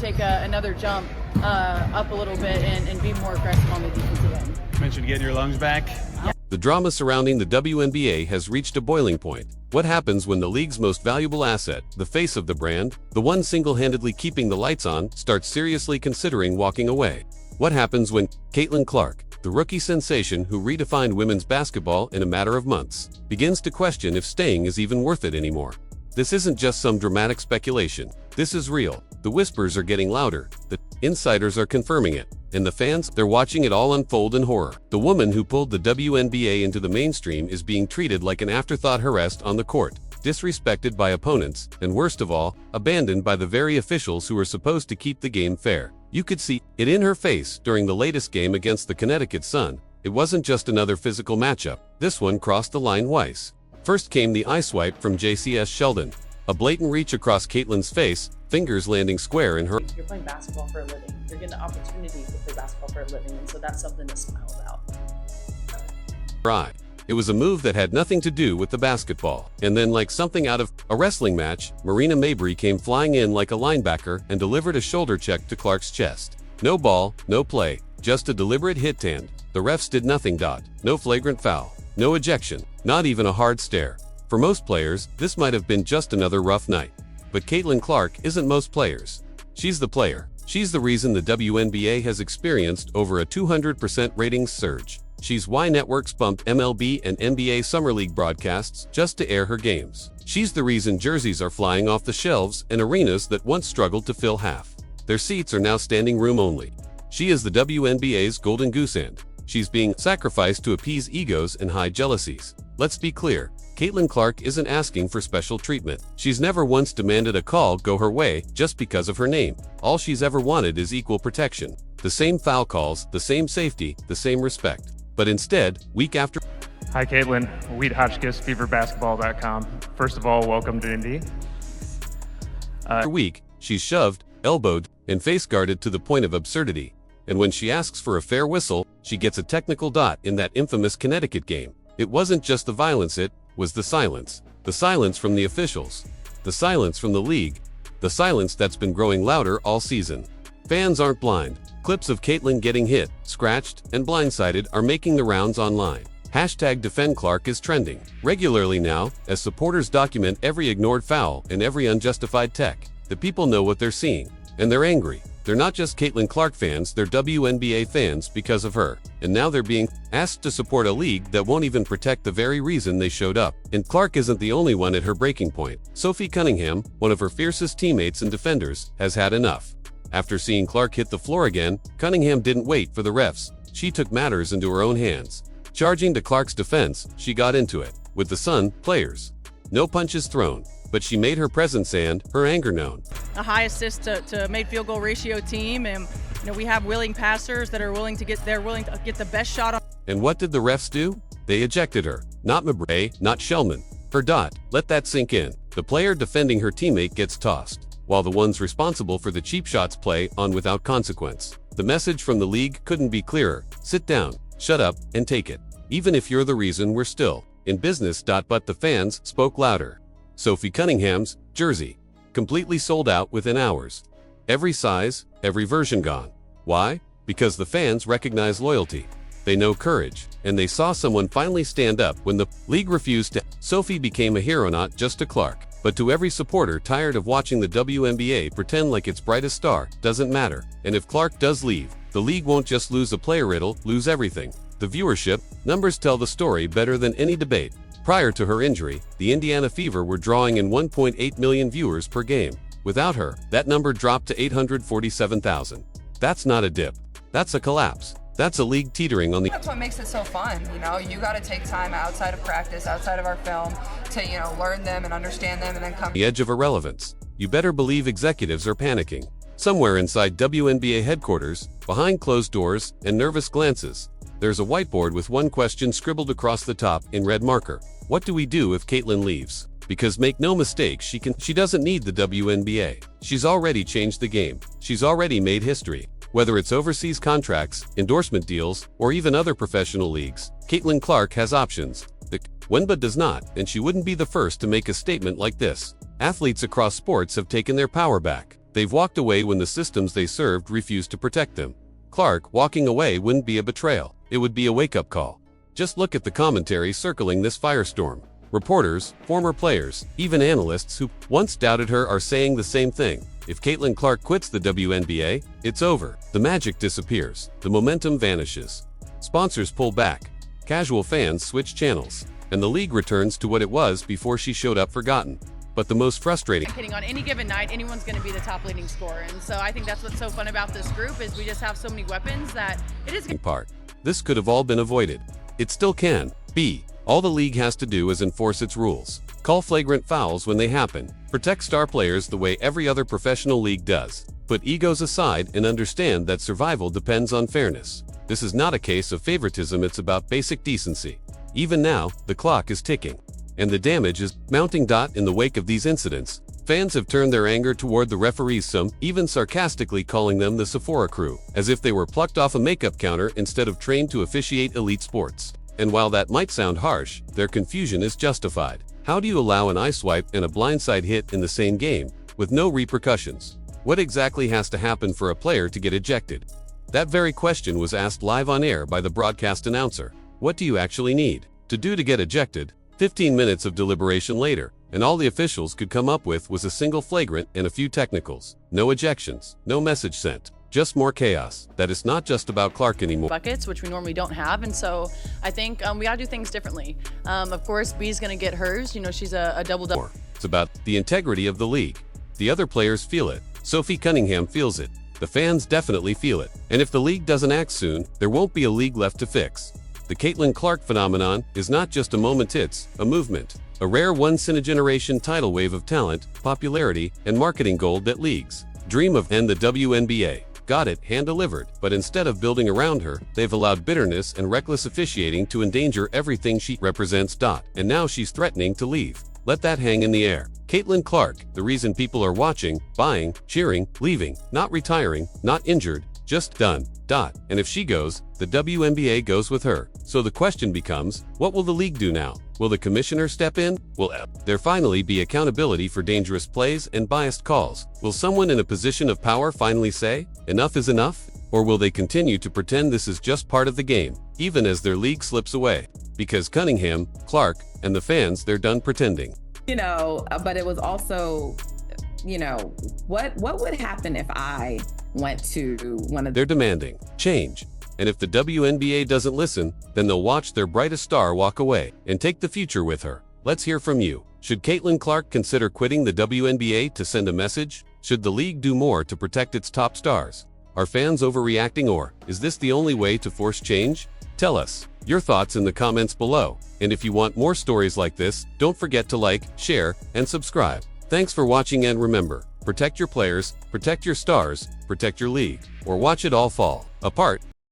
take another jump up a little bit and be more aggressive on the defensive end. You mentioned getting your lungs back. Yeah. The drama surrounding the WNBA has reached a boiling point. What happens when the league's most valuable asset, the face of the brand, the one single-handedly keeping the lights on, starts seriously considering walking away? What happens when Caitlin Clark, the rookie sensation who redefined women's basketball in a matter of months, begins to question if staying is even worth it anymore? This isn't just some dramatic speculation. This is real. The whispers are getting louder. The insiders are confirming it. And the fans, they're watching it all unfold in horror. The woman who pulled the WNBA into the mainstream is being treated like an afterthought, harassed on the court, disrespected by opponents, and worst of all, abandoned by the very officials who are supposed to keep the game fair. You could see it in her face during the latest game against the Connecticut Sun. It wasn't just another physical matchup. This one crossed the line twice. First came the eye swipe from JCS Sheldon, a blatant reach across Caitlin's face, fingers landing square in her. You're playing basketball for a living. You're getting the opportunity to play basketball for a living, and so that's something to smile about. Eye. It was a move that had nothing to do with the basketball. And then, like something out of a wrestling match, Marina Mabrey came flying in like a linebacker and delivered a shoulder check to Clark's chest. No ball, no play, just a deliberate hit hand. The refs did nothing. No flagrant foul, no ejection, not even a hard stare. For most players, this might have been just another rough night. But Caitlin Clark isn't most players. She's the player. She's the reason the WNBA has experienced over a 200% ratings surge. She's why networks bumped MLB and NBA Summer League broadcasts just to air her games. She's the reason jerseys are flying off the shelves in arenas that once struggled to fill half. Their seats are now standing room only. She is the WNBA's golden goose, and she's being sacrificed to appease egos and hide jealousies. Let's be clear, Caitlin Clark isn't asking for special treatment. She's never once demanded a call go her way just because of her name. All she's ever wanted is equal protection. The same foul calls, the same safety, the same respect. But instead, week after... Hi Caitlin, Wheat Hotchkiss, feverbasketball.com. First of all, welcome to Indy. Week, she's shoved, elbowed, and face-guarded to the point of absurdity. And when she asks for a fair whistle, she gets a technical dot in that infamous Connecticut game. It wasn't just the violence, it was the silence. The silence from the officials. The silence from the league. The silence that's been growing louder all season. Fans aren't blind. Clips of Caitlin getting hit, scratched, and blindsided are making the rounds online. #DefendClark is trending regularly now as supporters document every ignored foul and every unjustified tech. The people know what they're seeing, and they're angry. They're not just Caitlin Clark fans, they're WNBA fans because of her. And now they're being asked to support a league that won't even protect the very reason they showed up. And Clark isn't the only one at her breaking point. Sophie Cunningham, one of her fiercest teammates and defenders, has had enough. After seeing Clark hit the floor again, Cunningham didn't wait for the refs. She took matters into her own hands. Charging to Clark's defense, she got into it with the Sun players. No punches thrown, but she made her presence and her anger known. A high assist to made field goal ratio team, and we have willing passers that are willing to get the best shot on. And what did the refs do? They ejected her. Not Mabrey, not Shellman. Her dot. Let that sink in. The player defending her teammate gets tossed, while the ones responsible for the cheap shots play on without consequence. The message from the league couldn't be clearer. Sit down, shut up, and take it. Even if you're the reason we're still in business. But the fans spoke louder. Sophie Cunningham's jersey, completely sold out within hours. Every size, every version gone. Why? Because the fans recognize loyalty. They know courage, and they saw someone finally stand up when the league refused to. Sophie became a hero not just to Clark, but to every supporter tired of watching the WNBA pretend like its brightest star doesn't matter. And if Clark does leave, the league won't just lose a player, it'll lose everything. The viewership numbers tell the story better than any debate. Prior to her injury, the Indiana Fever were drawing in 1.8 million viewers per game. Without her, that number dropped to 847,000. That's not a dip. That's a collapse. That's a league teetering on the... That's what makes it so fun, you got to take time outside of practice, outside of our film, to, learn them and understand them and then come... The edge of irrelevance. You better believe executives are panicking. Somewhere inside WNBA headquarters, behind closed doors and nervous glances, there's a whiteboard with one question scribbled across the top in red marker. What do we do if Caitlin leaves? Because make no mistake, she doesn't need the WNBA. She's already changed the game. She's already made history. Whether it's overseas contracts, endorsement deals, or even other professional leagues, Caitlin Clark has options. The WNBA does not, and she wouldn't be the first to make a statement like this. Athletes across sports have taken their power back. They've walked away when the systems they served refused to protect them. Clark walking away wouldn't be a betrayal. It would be a wake-up call. Just look at the commentary circling this firestorm. Reporters, former players, even analysts who once doubted her are saying the same thing. If Caitlin Clark quits the WNBA, it's over. The magic disappears. The momentum vanishes. Sponsors pull back. Casual fans switch channels. And the league returns to what it was before she showed up forgotten. But the most frustrating On any given night, anyone's going to be the top leading scorer. And so I think that's what's so fun about this group is we just have so many weapons that it is part. This could have all been avoided. It still can. B. All the league has to do is enforce its rules. Call flagrant fouls when they happen. Protect star players the way every other professional league does. Put egos aside and understand that survival depends on fairness. This is not a case of favoritism, it's about basic decency. Even now, the clock is ticking. And the damage is mounting. In the wake of these incidents, fans have turned their anger toward the referees, some even sarcastically calling them the Sephora crew, as if they were plucked off a makeup counter instead of trained to officiate elite sports. And while that might sound harsh, their confusion is justified. How do you allow an eye swipe and a blindside hit in the same game, with no repercussions? What exactly has to happen for a player to get ejected? That very question was asked live on air by the broadcast announcer. What do you actually need to do to get ejected? 15 minutes of deliberation later, and all the officials could come up with was a single flagrant and a few technicals. No ejections, no message sent. Just more chaos. That is not just about Clark anymore. Buckets, which we normally don't have, and so I think we gotta do things differently. Of course, B's gonna get hers. You know, she's a double-double. It's about the integrity of the league. The other players feel it. Sophie Cunningham feels it. The fans definitely feel it. And if the league doesn't act soon, there won't be a league left to fix. The Caitlin Clark phenomenon is not just a moment, it's a movement. A rare once-in-a-generation tidal wave of talent, popularity, and marketing gold that leagues dream of. And the WNBA got it hand-delivered, but instead of building around her, they've allowed bitterness and reckless officiating to endanger everything she represents. And now she's threatening to leave. Let that hang in the air. Caitlin Clark, the reason people are watching, buying, cheering, leaving, not retiring, not injured, just done. And if she goes, the WNBA goes with her. So the question becomes, what will the league do now? Will the commissioner step in? Will there finally be accountability for dangerous plays and biased calls? Will someone in a position of power finally say, enough is enough? Or will they continue to pretend this is just part of the game, even as their league slips away? Because Cunningham, Clark, and the fans, they're done pretending. But it was also, what would happen if I went to one of They're demanding change. And if the WNBA doesn't listen, then they'll watch their brightest star walk away and take the future with her. Let's hear from you. Should Caitlin Clark consider quitting the WNBA to send a message? Should the league do more to protect its top stars? Are fans overreacting, or is this the only way to force change? Tell us your thoughts in the comments below. And if you want more stories like this, don't forget to like, share, and subscribe. Thanks for watching, and remember, protect your players, protect your stars, protect your league, or watch it all fall apart.